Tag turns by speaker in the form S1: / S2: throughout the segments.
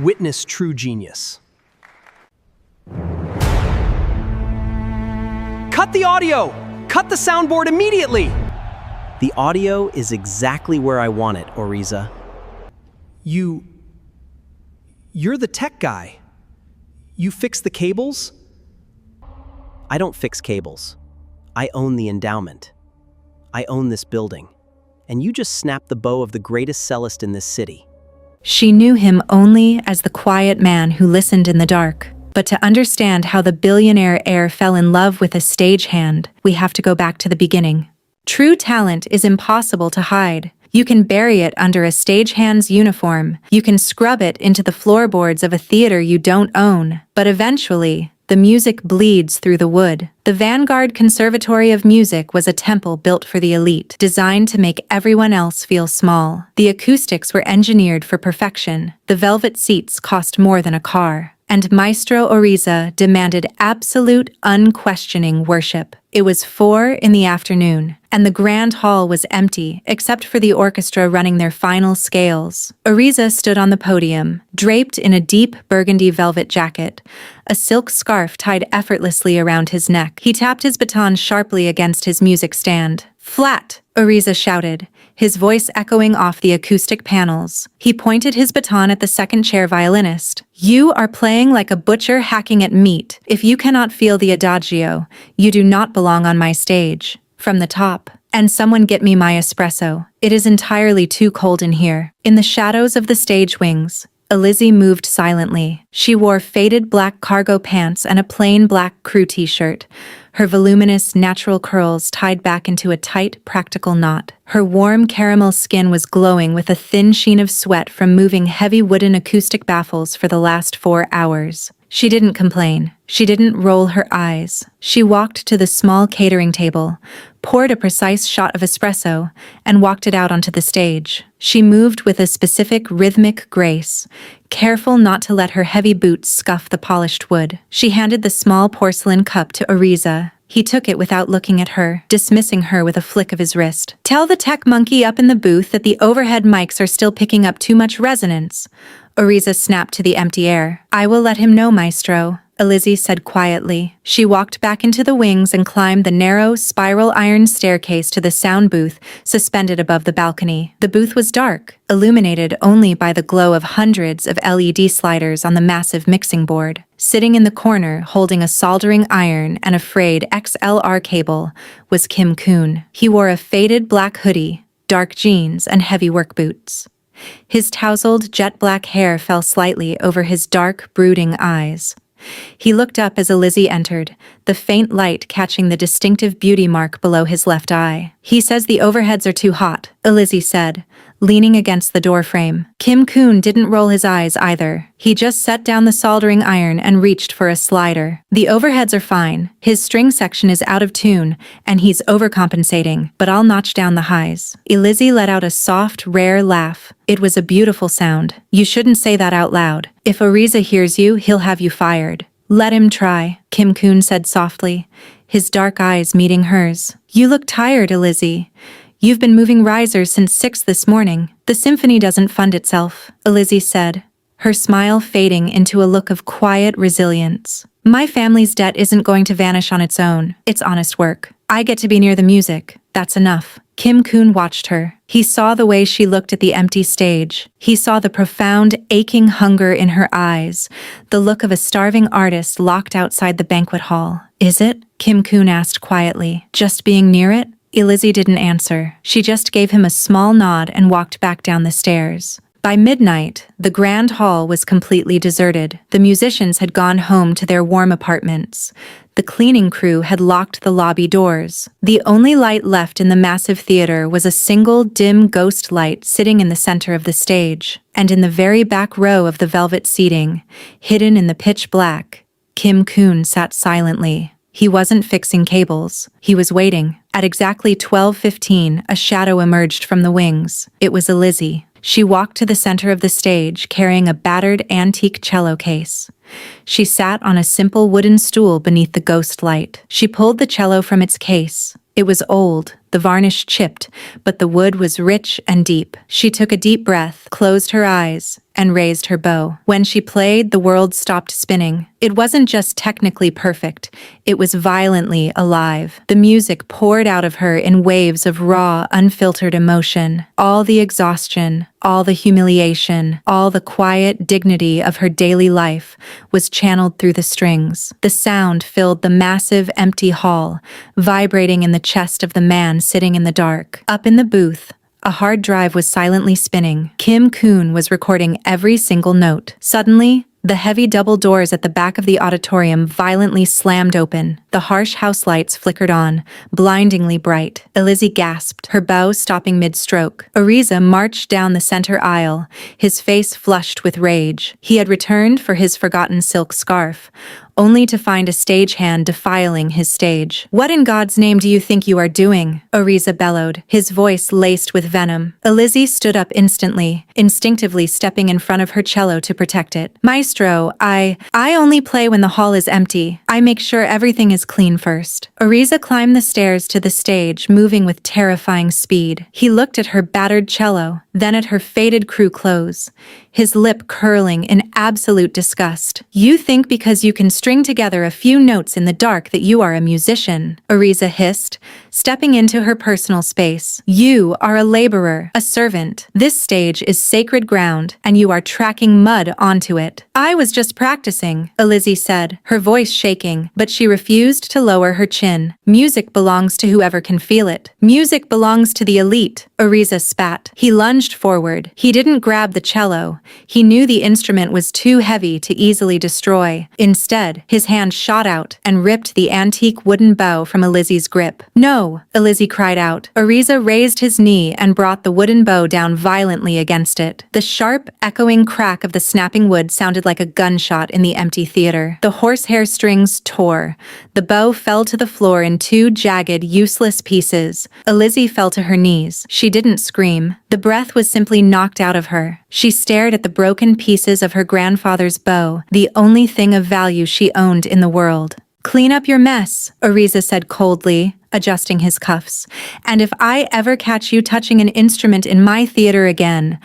S1: Witness true genius. Cut the audio! Cut the soundboard immediately!
S2: The audio is exactly where I want it, Oriza.
S1: You're the tech guy. You fix the cables?
S2: I don't fix cables. I own the endowment. I own this building. And you just snapped the bow of the greatest cellist in this city.
S3: She knew him only as the quiet man who listened in the dark. But to understand how the billionaire heir fell in love with a stagehand, we have to go back to the beginning. True talent is impossible to hide. You can bury it under a stagehand's uniform. You can scrub it into the floorboards of a theater you don't own. But eventually, the music bleeds through the wood. The Vanguard Conservatory of Music was a temple built for the elite, designed to make everyone else feel small. The acoustics were engineered for perfection. The velvet seats cost more than a car. And Maestro Oriza demanded absolute, unquestioning worship. It was 4 p.m, and the grand hall was empty, except for the orchestra running their final scales. Oriza stood on the podium, draped in a deep burgundy velvet jacket, a silk scarf tied effortlessly around his neck. He tapped his baton sharply against his music stand. "Flat!" Oriza shouted, his voice echoing off the acoustic panels. He pointed his baton at the second-chair violinist. "You are playing like a butcher hacking at meat. If you cannot feel the adagio, you do not belong on my stage." From the top, "And someone get me my espresso. It is entirely too cold in here." In the shadows of the stage wings, Elizzy moved silently. She wore faded black cargo pants and a plain black crew t-shirt, her voluminous, natural curls tied back into a tight, practical knot. Her warm caramel skin was glowing with a thin sheen of sweat from moving heavy wooden acoustic baffles for the last 4 hours. She didn't complain. She didn't roll her eyes. She walked to the small catering table, poured a precise shot of espresso, and walked it out onto the stage. She moved with a specific rhythmic grace, careful not to let her heavy boots scuff the polished wood. She handed the small porcelain cup to Oriza. He took it without looking at her, dismissing her with a flick of his wrist. "Tell the tech monkey up in the booth that the overhead mics are still picking up too much resonance." Oriza snapped to the empty air. "I will let him know, Maestro," Elizzy said quietly. She walked back into the wings and climbed the narrow, spiral iron staircase to the sound booth suspended above the balcony. The booth was dark, illuminated only by the glow of hundreds of LED sliders on the massive mixing board. Sitting in the corner, holding a soldering iron and a frayed XLR cable, was Kim Koon. He wore a faded black hoodie, dark jeans, and heavy work boots. His tousled, jet-black hair fell slightly over his dark, brooding eyes. He looked up as Elizzy entered, the faint light catching the distinctive beauty mark below his left eye. "He says the overheads are too hot," Elizzy said, leaning against the doorframe. Kim Koon didn't roll his eyes either. He just set down the soldering iron and reached for a slider. "The overheads are fine. His string section is out of tune, and he's overcompensating, but I'll notch down the highs." Elizzy let out a soft, rare laugh. It was a beautiful sound. "You shouldn't say that out loud. If Oriza hears you, he'll have you fired." "Let him try," Kim Koon said softly, his dark eyes meeting hers. "You look tired, Elizzy. You've been moving risers since 6 this morning. The symphony doesn't fund itself," Elizzy said, her smile fading into a look of quiet resilience. "My family's debt isn't going to vanish on its own. It's honest work. I get to be near the music. That's enough." Kim Koon watched her. He saw the way she looked at the empty stage. He saw the profound, aching hunger in her eyes, the look of a starving artist locked outside the banquet hall. "Is it?" Kim Koon asked quietly. "Just being near it?" Elizzy didn't answer. She just gave him a small nod and walked back down the stairs. By midnight, the grand hall was completely deserted. The musicians had gone home to their warm apartments. The cleaning crew had locked the lobby doors. The only light left in the massive theater was a single dim ghost light sitting in the center of the stage. And in the very back row of the velvet seating, hidden in the pitch black, Kim Koon sat silently. He wasn't fixing cables. He was waiting. At exactly 12:15, a shadow emerged from the wings. It was Elizzy. She walked to the center of the stage, carrying a battered antique cello case. She sat on a simple wooden stool beneath the ghost light. She pulled the cello from its case. It was old, the varnish chipped, but the wood was rich and deep. She took a deep breath, closed her eyes, and raised her bow. When she played, the world stopped spinning. It wasn't just technically perfect, it was violently alive. The music poured out of her in waves of raw, unfiltered emotion. All the exhaustion, all the humiliation, all the quiet dignity of her daily life was channeled through the strings. The sound filled the massive, empty hall, vibrating in the chest of the man sitting in the dark. Up in the booth, a hard drive was silently spinning. Kim Koon was recording every single note. Suddenly, the heavy double doors at the back of the auditorium violently slammed open. The harsh house lights flickered on, blindingly bright. Elizzy gasped, her bow stopping mid-stroke. Ariza marched down the center aisle, his face flushed with rage. He had returned for his forgotten silk scarf, only to find a stagehand defiling his stage. "What in God's name do you think you are doing?" Ariza bellowed, his voice laced with venom. Elizzy stood up instantly, instinctively stepping in front of her cello to protect it. "Maestro, I only play when the hall is empty. I make sure everything is clean first." Ariza climbed the stairs to the stage, moving with terrifying speed. He looked at her battered cello, then at her faded crew clothes, his lip curling in absolute disgust. "You think because you can string together a few notes in the dark that you are a musician," Ariza hissed, stepping into her personal space. "You are a laborer, a servant. This stage is sacred ground, and you are tracking mud onto it." "I was just practicing," Elizzy said, her voice shaking, but she refused to lower her chin. "Music belongs to whoever can feel it. Music belongs to the elite," Ariza spat. He lunged forward. He didn't grab the cello. He knew the instrument was too heavy to easily destroy. Instead, his hand shot out and ripped the antique wooden bow from Elizzy's grip. "No!" Elizzy cried out. Ariza raised his knee and brought the wooden bow down violently against it. The sharp, echoing crack of the snapping wood sounded like a gunshot in the empty theater. The horsehair strings tore. The bow fell to the floor in two jagged, useless pieces. Elizzy fell to her knees. She didn't scream. The breath was simply knocked out of her. She stared at the broken pieces of her grandfather's bow, the only thing of value she owned in the world. "Clean up your mess," Ariza said coldly, adjusting his cuffs. "And if I ever catch you touching an instrument in my theater again,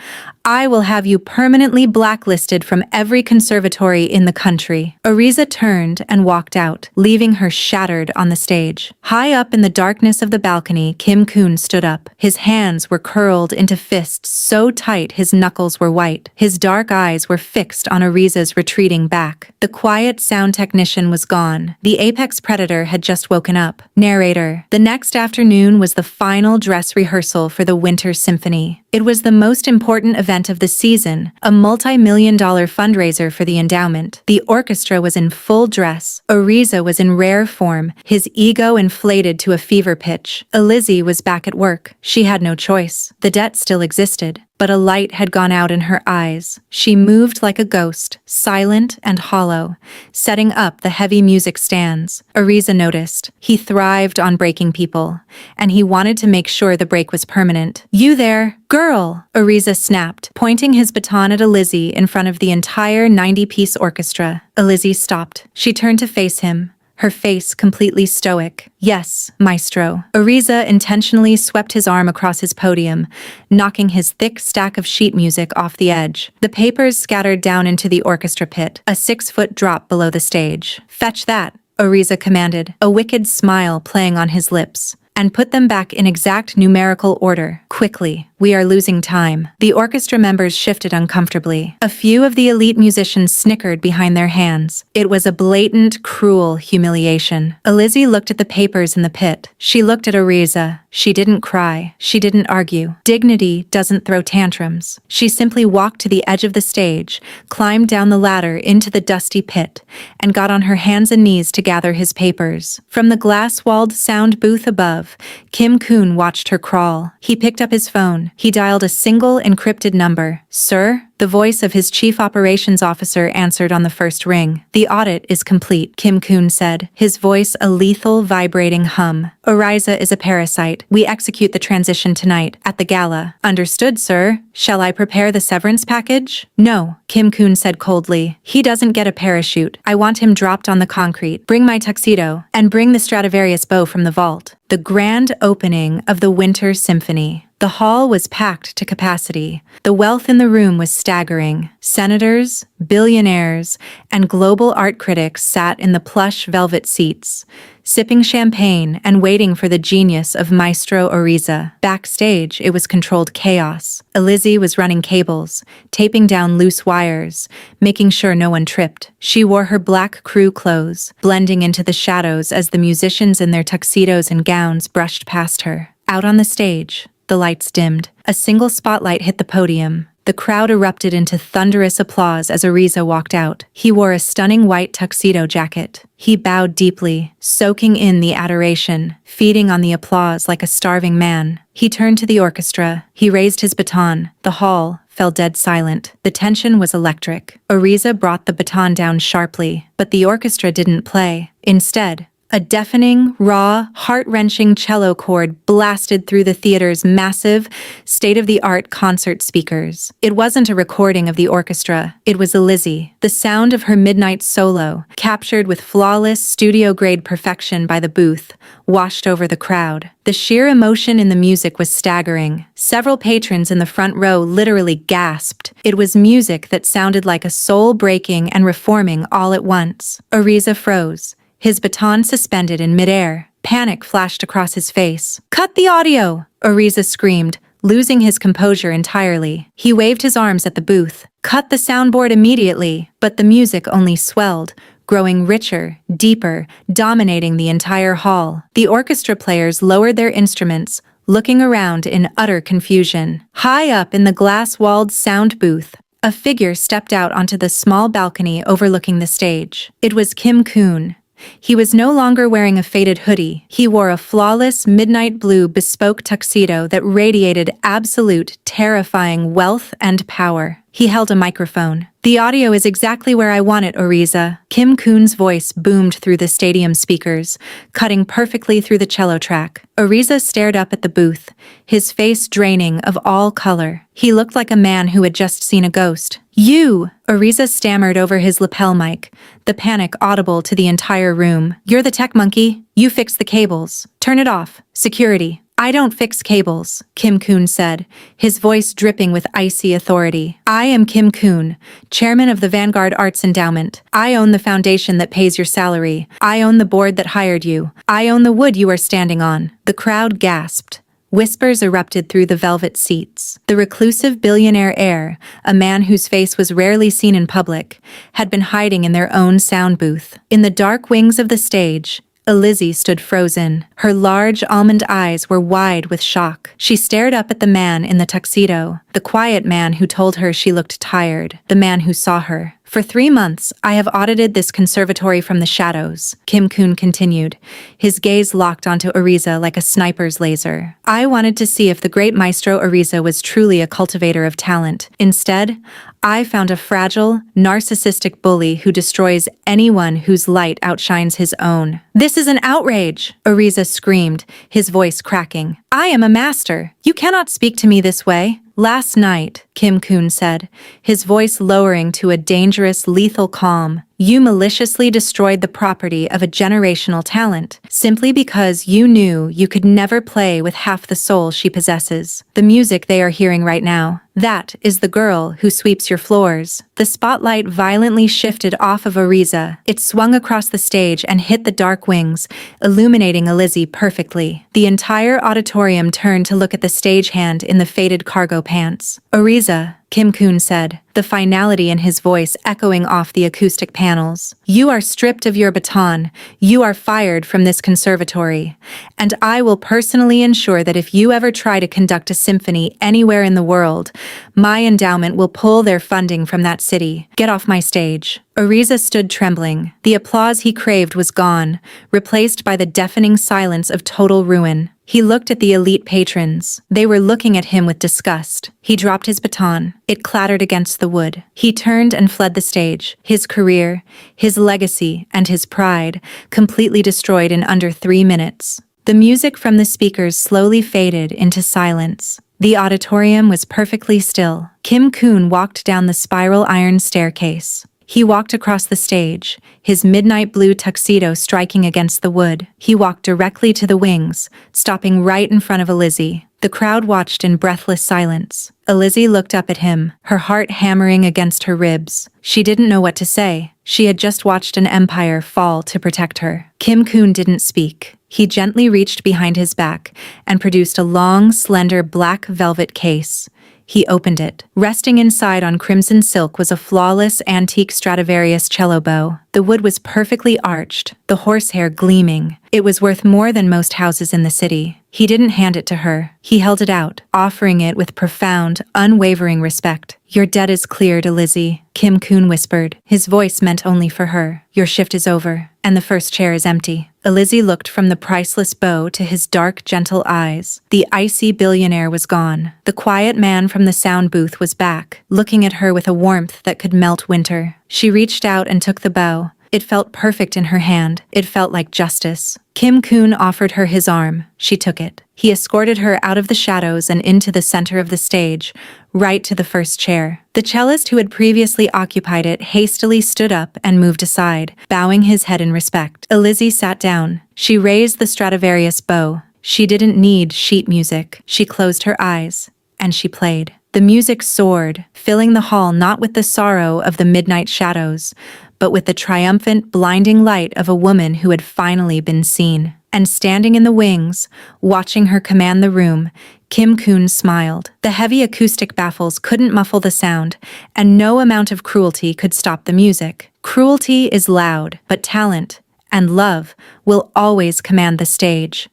S3: I will have you permanently blacklisted from every conservatory in the country." Ariza turned and walked out, leaving her shattered on the stage. High up in the darkness of the balcony, Kim Koon stood up. His hands were curled into fists so tight his knuckles were white. His dark eyes were fixed on Ariza's retreating back. The quiet sound technician was gone. The apex predator had just woken up. Narrator. The next afternoon was the final dress rehearsal for the Winter Symphony. It was the most important event of the season, a multi-million-dollar fundraiser for the endowment. The orchestra was in full dress. Ariza was in rare form, his ego inflated to a fever pitch. Elizzy was back at work. She had no choice. The debt still existed, but a light had gone out in her eyes. She moved like a ghost, silent and hollow, setting up the heavy music stands. Ariza noticed. He thrived on breaking people, and he wanted to make sure the break was permanent. "You there, girl!" Ariza snapped, pointing his baton at Elizzy in front of the entire 90-piece orchestra. Elizzy stopped. She turned to face him, her face completely stoic. "Yes, Maestro." Ariza intentionally swept his arm across his podium, knocking his thick stack of sheet music off the edge. The papers scattered down into the orchestra pit, a 6-foot drop below the stage. "Fetch that," Ariza commanded, a wicked smile playing on his lips. "And put them back in exact numerical order. Quickly. We are losing time." The orchestra members shifted uncomfortably. A few of the elite musicians snickered behind their hands. It was a blatant, cruel humiliation. Elizzy looked at the papers in the pit. She looked at Ariza. She didn't cry. She didn't argue. Dignity doesn't throw tantrums. She simply walked to the edge of the stage, climbed down the ladder into the dusty pit, and got on her hands and knees to gather his papers. From the glass-walled sound booth above, Kim Koon watched her crawl. He picked up his phone. He dialed a single encrypted number. "Sir?" The voice of his chief operations officer answered on the first ring. "The audit is complete," Kim Koon said, his voice a lethal, vibrating hum. "Ariza is a parasite. We execute the transition tonight, at the gala." "Understood, sir. Shall I prepare the severance package?" "No," Kim Koon said coldly. "He doesn't get a parachute. I want him dropped on the concrete. Bring my tuxedo, and bring the Stradivarius bow from the vault." The grand opening of the Winter Symphony. The hall was packed to capacity. The wealth in the room was staggering. Senators, billionaires, and global art critics sat in the plush velvet seats, sipping champagne and waiting for the genius of Maestro Elizzy. Backstage, it was controlled chaos. Elizzy was running cables, taping down loose wires, making sure no one tripped. She wore her black crew clothes, blending into the shadows as the musicians in their tuxedos and gowns brushed past her. Out on the stage, the lights dimmed. A single spotlight hit the podium. The crowd erupted into thunderous applause as Elizzy walked out. He wore a stunning white tuxedo jacket. He bowed deeply, soaking in the adoration, feeding on the applause like a starving man. He turned to the orchestra. He raised his baton. The hall fell dead silent. The tension was electric. Elizzy brought the baton down sharply, but the orchestra didn't play. Instead, a deafening, raw, heart-wrenching cello chord blasted through the theater's massive, state-of-the-art concert speakers. It wasn't a recording of the orchestra. It was Elizzy, the sound of her midnight solo, captured with flawless, studio-grade perfection by the booth, washed over the crowd. The sheer emotion in the music was staggering. Several patrons in the front row literally gasped. It was music that sounded like a soul-breaking and reforming all at once. Elizzy froze, his baton suspended in midair. Panic flashed across his face. "Cut the audio!" Elizzy screamed, losing his composure entirely. He waved his arms at the booth. "Cut the soundboard immediately!" But the music only swelled, growing richer, deeper, dominating the entire hall. The orchestra players lowered their instruments, looking around in utter confusion. High up in the glass-walled sound booth, a figure stepped out onto the small balcony overlooking the stage. It was Kim Koon. He was no longer wearing a faded hoodie. He wore a flawless midnight blue bespoke tuxedo that radiated absolute, terrifying wealth and power. He held a microphone. "The audio is exactly where I want it, Elizzy." Kim Koon's voice boomed through the stadium speakers, cutting perfectly through the cello track. Elizzy stared up at the booth, his face draining of all color. He looked like a man who had just seen a ghost. "You!" Elizzy stammered over his lapel mic, the panic audible to the entire room. "You're the tech monkey. You fix the cables. Turn it off. Security." "I don't fix cables," Kim Koon said, his voice dripping with icy authority. "I am Kim Koon, chairman of the Vanguard Arts Endowment. I own the foundation that pays your salary. I own the board that hired you. I own the wood you are standing on." The crowd gasped. Whispers erupted through the velvet seats. The reclusive billionaire heir, a man whose face was rarely seen in public, had been hiding in their own sound booth. In the dark wings of the stage, Elizzy stood frozen. Her large almond eyes were wide with shock. She stared up at the man in the tuxedo, the quiet man who told her she looked tired, the man who saw her. "For 3 months, I have audited this conservatory from the shadows," Kim Koon continued, his gaze locked onto Elizzy like a sniper's laser. "I wanted to see if the great Maestro Elizzy was truly a cultivator of talent. Instead, I found a fragile, narcissistic bully who destroys anyone whose light outshines his own." "This is an outrage!" Elizzy screamed, his voice cracking. "I am a master. You cannot speak to me this way." "Last night," Kim Koon said, his voice lowering to a dangerous, lethal calm, "you maliciously destroyed the property of a generational talent, simply because you knew you could never play with half the soul she possesses. The music they are hearing right now, that is the girl who sweeps your floors." The spotlight violently shifted off of Elizzy. It swung across the stage and hit the dark wings, illuminating Elizzy perfectly. The entire auditorium turned to look at the stagehand in the faded cargo pants. "Elizzy," Kim Koon said, the finality in his voice echoing off the acoustic panels. "You are stripped of your baton. You are fired from this conservatory. And I will personally ensure that if you ever try to conduct a symphony anywhere in the world, my endowment will pull their funding from that city. Get off my stage." Elizzy stood trembling. The applause he craved was gone, replaced by the deafening silence of total ruin. He looked at the elite patrons. They were looking at him with disgust. He dropped his baton. It clattered against the wood. He turned and fled the stage. His career, his legacy, and his pride completely destroyed in under 3 minutes. The music from the speakers slowly faded into silence. The auditorium was perfectly still. Kim Koon walked down the spiral iron staircase. He walked across the stage, his midnight blue tuxedo striking against the wood. He walked directly to the wings, stopping right in front of Elizzy. The crowd watched in breathless silence. Elizzy looked up at him, her heart hammering against her ribs. She didn't know what to say. She had just watched an empire fall to protect her. Kim Koon didn't speak. He gently reached behind his back and produced a long, slender black velvet case. He opened it. Resting inside on crimson silk was a flawless antique Stradivarius cello bow. The wood was perfectly arched, the horsehair gleaming. It was worth more than most houses in the city. He didn't hand it to her. He held it out, offering it with profound, unwavering respect. "Your debt is cleared, Elizzy," Kim Koon whispered. His voice meant only for her. "Your shift is over, and the first chair is empty." Elizzy looked from the priceless bow to his dark, gentle eyes. The icy billionaire was gone. The quiet man from the sound booth was back, looking at her with a warmth that could melt winter. She reached out and took the bow. It felt perfect in her hand. It felt like justice. Kim Koon offered her his arm. She took it. He escorted her out of the shadows and into the center of the stage, right to the first chair. The cellist who had previously occupied it hastily stood up and moved aside, bowing his head in respect. Elizzy sat down. She raised the Stradivarius bow. She didn't need sheet music. She closed her eyes, and she played. The music soared, filling the hall not with the sorrow of the midnight shadows, but with the triumphant, blinding light of a woman who had finally been seen. And standing in the wings, watching her command the room, Kim Koon smiled. The heavy acoustic baffles couldn't muffle the sound, and no amount of cruelty could stop the music. Cruelty is loud, but talent and love will always command the stage.